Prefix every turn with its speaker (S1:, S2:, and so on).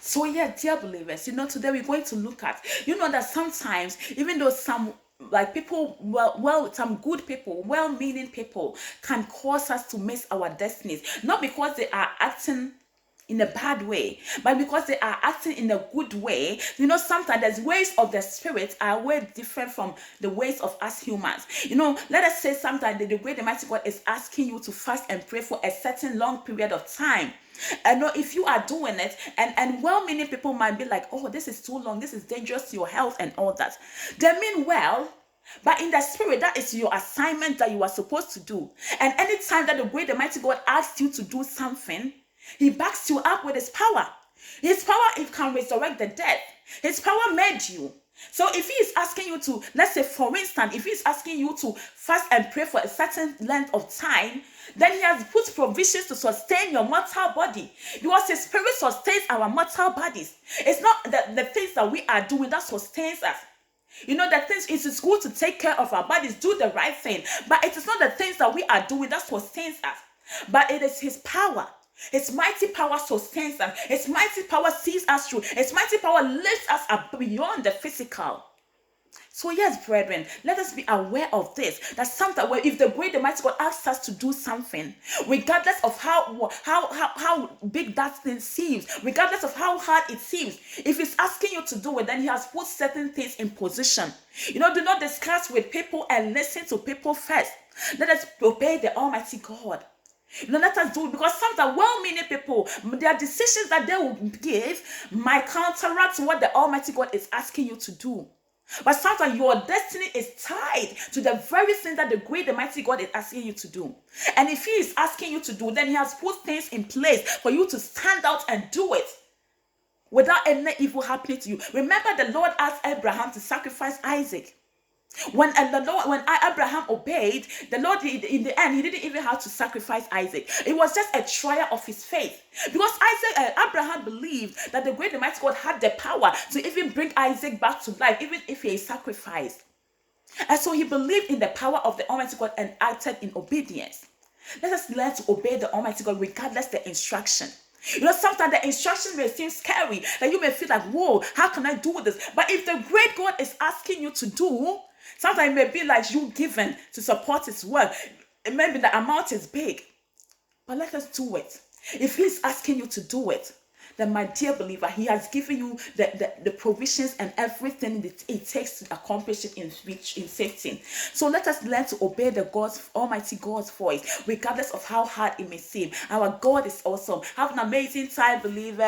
S1: So yeah, dear believers, today we're going to look at, that sometimes, even though some like people, some good people, well-meaning people can cause us to miss our destinies, not because they are acting in a bad way, but because they are acting in a good way. Sometimes there's ways of the spirit are way different from the ways of us humans. Let us say sometimes the way the mighty God is asking you to fast and pray for a certain long period of time. I know if you are doing it, and well-meaning people might be like, oh, this is too long, this is dangerous to your health and all that. They mean well, but in the spirit, that is your assignment that you are supposed to do. And anytime that the way the mighty God asks you to do something, he backs you up with his power. His power, it can resurrect the dead. His power made you. So if he is asking you to, let's say for instance, if he is asking you to fast and pray for a certain length of time, then he has put provisions to sustain your mortal body, because his spirit sustains our mortal bodies. It's not the things that we are doing that sustains us. The things, it is good to take care of our bodies, do the right thing, but it is not the things that we are doing that sustains us, but it is his power. His mighty power sustains us. His mighty power sees us through. His mighty power lifts us up beyond the physical. So yes, brethren, let us be aware of this. That sometimes, if the great the mighty God asks us to do something, regardless of how big that thing seems, regardless of how hard it seems, if he's asking you to do it, then he has put certain things in position. Do not discuss with people and listen to people first. Let us obey the Almighty God. Let us do it, because sometimes well-meaning people, their decisions that they will give might counteract what the Almighty God is asking you to do. But sometimes your destiny is tied to the very thing that the great, the mighty God is asking you to do. And if he is asking you to do, then he has put things in place for you to stand out and do it without any evil happening to you. Remember, the Lord asked Abraham to sacrifice Isaac. When Abraham obeyed, the Lord, in the end, he didn't even have to sacrifice Isaac. It was just a trial of his faith. Because Abraham believed that the great and mighty God had the power to even bring Isaac back to life, even if he is sacrificed. And so he believed in the power of the Almighty God and acted in obedience. Let us learn to obey the Almighty God regardless the instruction. Sometimes the instruction may seem scary, that you may feel like, whoa, how can I do this? But if the great God is asking you to do, sometimes it may be like you given to support his work. Maybe the amount is big, but let us do it. If he's asking you to do it, then my dear believer, he has given you the provisions and everything that it takes to accomplish it in safety. So let us learn to obey the Almighty God's voice, regardless of how hard it may seem. Our God is awesome. Have an amazing time, believer.